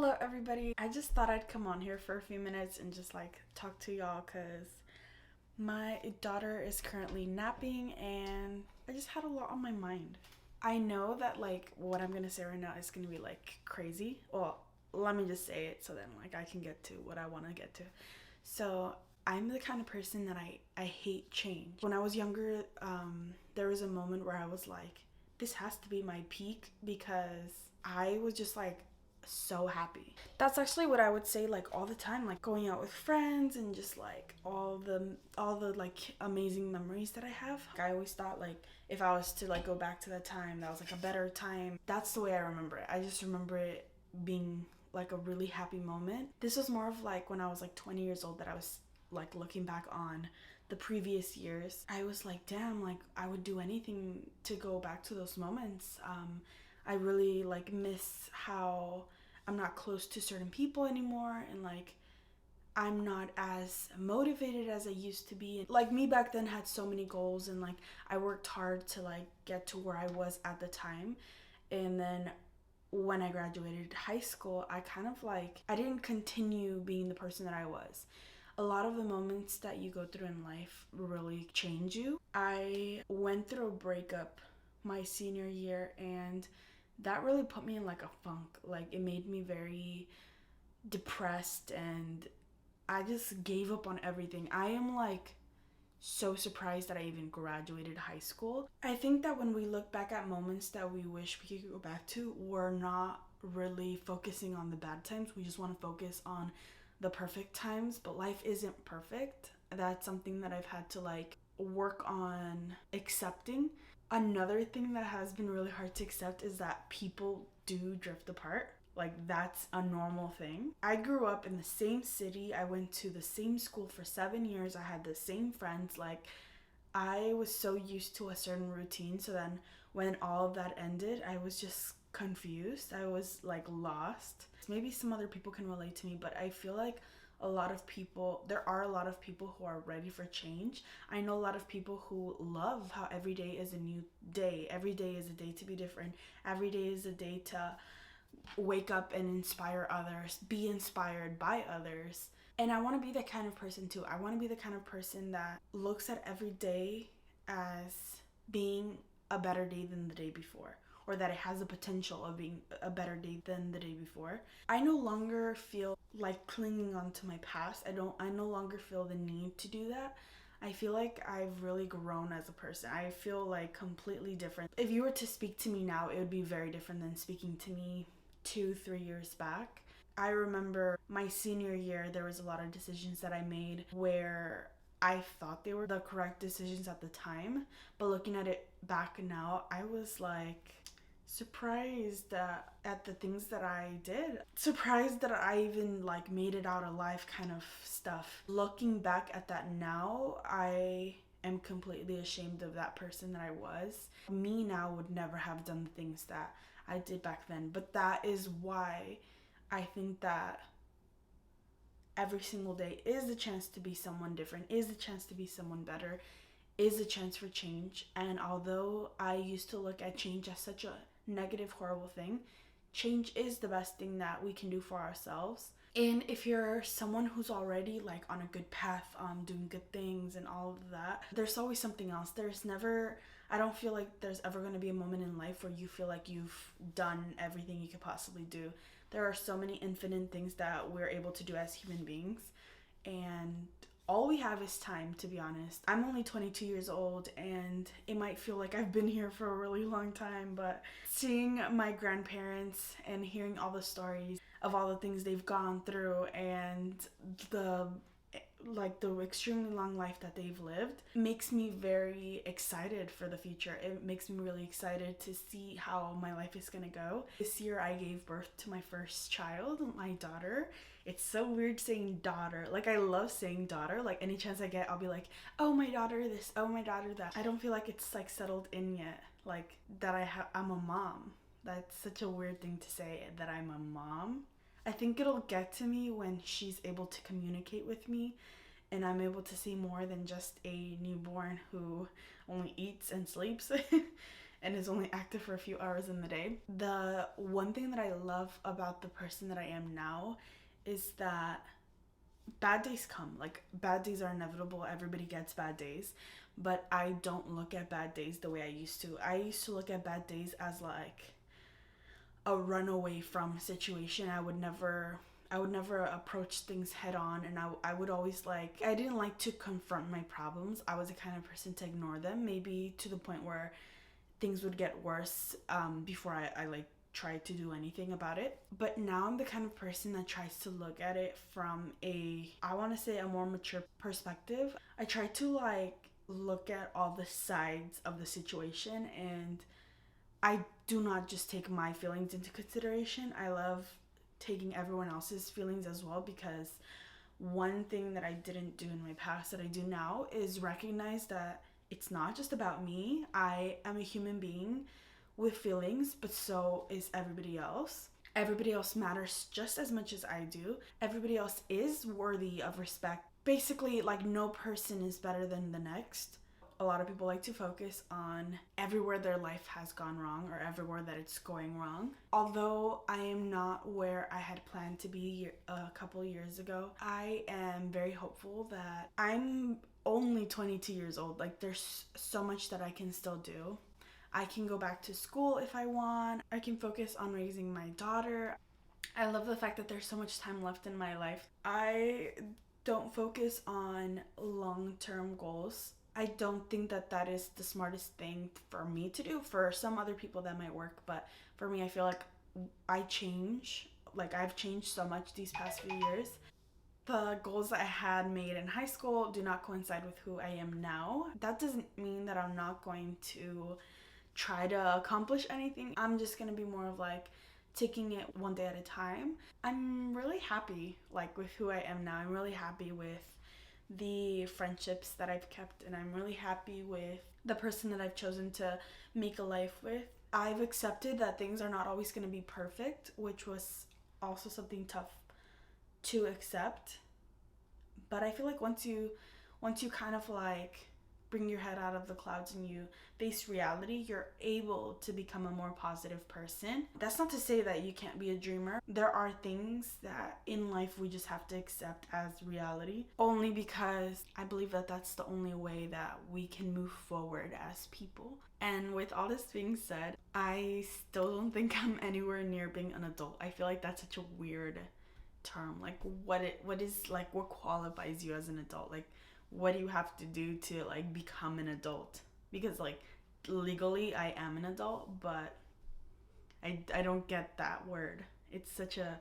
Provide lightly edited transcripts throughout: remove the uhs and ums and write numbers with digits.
Hello, everybody. I just thought I'd come on here for a few minutes and just talk to y'all because my daughter is currently napping and I just had a lot on my mind. I know that what I'm gonna say right now is gonna be crazy. Well, let me just say it so then I can get to what I want to get to. So I'm the kind of person that I hate change. When I was younger, there was a moment where I was like, this has to be my peak because I was just so happy. That's actually what I would say all the time, going out with friends and just all the amazing memories that I have. I always thought if I was to go back to that time, that was a better time. That's the way I remember it. I just remember it being a really happy moment. This was more of when I was 20 years old that I was looking back on the previous years. I was damn, I would do anything to go back to those moments. I really miss how I'm not close to certain people anymore, and I'm not as motivated as I used to be. Me back then had so many goals, and I worked hard to get to where I was at the time. And then when I graduated high school, I kind of I didn't continue being the person that I was. A lot of the moments that you go through in life really change you. I went through a breakup my senior year, and that really put me in a funk. It made me very depressed, and I just gave up on everything. I am so surprised that I even graduated high school. I think that when we look back at moments that we wish we could go back to, we're not really focusing on the bad times. We just want to focus on the perfect times, but life isn't perfect. That's something that I've had to work on accepting. Another thing that has been really hard to accept is that people do drift apart. That's a normal thing. I grew up in the same city. I went to the same school for 7 years. I had the same friends. I was so used to a certain routine. So then when all of that ended, I was just confused. I was lost. Maybe some other people can relate to me, but I feel there are a lot of people who are ready for change. I know a lot of people who love how every day is a new day. Every day is a day to be different. Every day is a day to wake up and inspire others, be inspired by others. And I want to be that kind of person too. I want to be the kind of person that looks at every day as being a better day than the day before, or that it has the potential of being a better day than the day before. I no longer feel like clinging on to my past. I no longer feel the need to do that. I feel like I've really grown as a person. I feel completely different. If you were to speak to me now, it would be very different than speaking to me 2-3 years back. I remember my senior year, there was a lot of decisions that I made where I thought they were the correct decisions at the time, but looking at it back now, I was surprised at the things that I did. Surprised that I even made it out alive kind of stuff. Looking back at that now, I am completely ashamed of that person that I was. Me now would never have done the things that I did back then, but that is why I think that every single day is a chance to be someone different, is a chance to be someone better, is a chance for change. And although I used to look at change as such a negative, horrible thing, change is the best thing that we can do for ourselves. And if you're someone who's already on a good path, doing good things and all of that, there's always something else. I don't feel like there's ever going to be a moment in life where you feel like you've done everything you could possibly do. There are so many infinite things that we're able to do as human beings, and all we have is time, to be honest. I'm only 22 years old, and it might feel like I've been here for a really long time, but seeing my grandparents and hearing all the stories of all the things they've gone through and the extremely long life that they've lived makes me very excited for the future. It makes me really excited to see how my life is gonna go. This year I gave birth to my first child, my daughter. It's so weird saying daughter. I love saying daughter. Any chance I get, I'll be oh my daughter this, oh my daughter that. I don't feel like it's settled in yet, that I'm a mom. That's such a weird thing to say, that I'm a mom. I think it'll get to me when she's able to communicate with me and I'm able to see more than just a newborn who only eats and sleeps. and is only active for a few hours in the day. The one thing that I love about the person that I am now is that bad days come. Like, bad days are inevitable. Everybody gets bad days. But I don't look at bad days the way I used to. I used to look at bad days as like a runaway from situation. I would never approach things head on, and I would always I didn't like to confront my problems. I was the kind of person to ignore them, maybe to the point where things would get worse before I tried to do anything about it. But now I'm the kind of person that tries to look at it from I want to say a more mature perspective. I try to look at all the sides of the situation, and I do not just take my feelings into consideration. I love taking everyone else's feelings as well, because one thing that I didn't do in my past that I do now is recognize that it's not just about me. I am a human being with feelings, but so is everybody else. Everybody else matters just as much as I do. Everybody else is worthy of respect. Basically, no person is better than the next. A lot of people like to focus on everywhere their life has gone wrong or everywhere that it's going wrong. Although I am not where I had planned to be a couple years ago, I am very hopeful that I'm only 22 years old. There's so much that I can still do. I can go back to school if I want. I can focus on raising my daughter. I love the fact that there's so much time left in my life. I don't focus on long-term goals. I don't think that that is the smartest thing for me to do. For some other people that might work, but for me, I feel like I change. I've changed so much these past few years. The goals that I had made in high school do not coincide with who I am now. That doesn't mean that I'm not going to try to accomplish anything. I'm just gonna be more of taking it one day at a time. I'm really happy with who I am now. I'm really happy with the friendships that I've kept, and I'm really happy with the person that I've chosen to make a life with. I've accepted that things are not always going to be perfect, which was also something tough to accept. But I feel like once you kind of bring your head out of the clouds and you face reality, you're able to become a more positive person. That's not to say that you can't be a dreamer. There are things that in life we just have to accept as reality, only because I believe that that's the only way that we can move forward as people. And with all this being said, I still don't think I'm anywhere near being an adult. I feel like that's such a weird term. What qualifies you as an adult? What do you have to do to become an adult? Because legally I am an adult, but I don't get that word. It's such a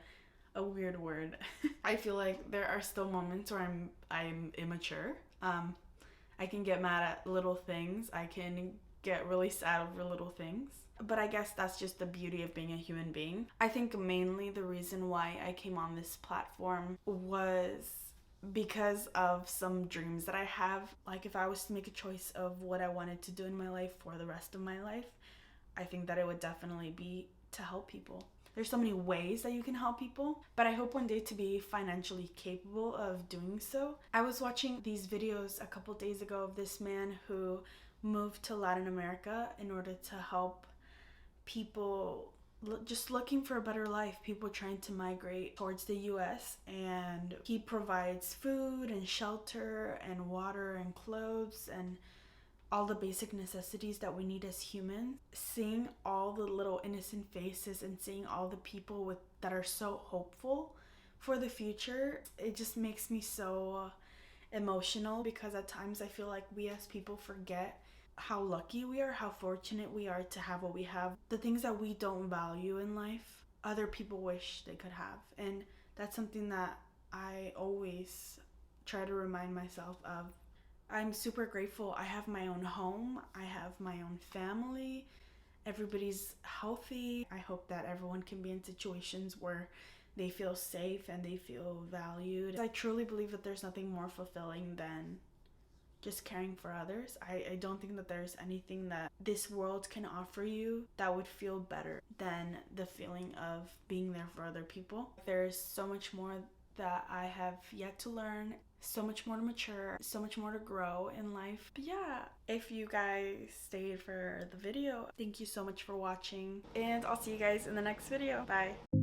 weird word. I feel like there are still moments where I'm immature. I can get mad at little things. I can get really sad over little things. But I guess that's just the beauty of being a human being. I think mainly the reason why I came on this platform was because of some dreams that I have. If I was to make a choice of what I wanted to do in my life for the rest of my life, I think that it would definitely be to help people. There's so many ways that you can help people, but I hope one day to be financially capable of doing so. I was watching these videos a couple days ago of this man who moved to Latin America in order to help people just looking for a better life, people trying to migrate towards the US, and he provides food and shelter and water and clothes and all the basic necessities that we need as humans. Seeing all the little innocent faces and seeing all the people that are so hopeful for the future, it just makes me so emotional, because at times I feel like we as people forget how lucky we are, how fortunate we are to have what we have. The things that we don't value in life, other people wish they could have. And that's something that I always try to remind myself of. I'm super grateful. I have my own home. I have my own family. Everybody's healthy. I hope that everyone can be in situations where they feel safe and they feel valued. I truly believe that there's nothing more fulfilling than just caring for others. I don't think that there's anything that this world can offer you that would feel better than the feeling of being there for other people. There's so much more that I have yet to learn, so much more to mature, so much more to grow in life. But yeah, if you guys stayed for the video, thank you so much for watching, and I'll see you guys in the next video. Bye.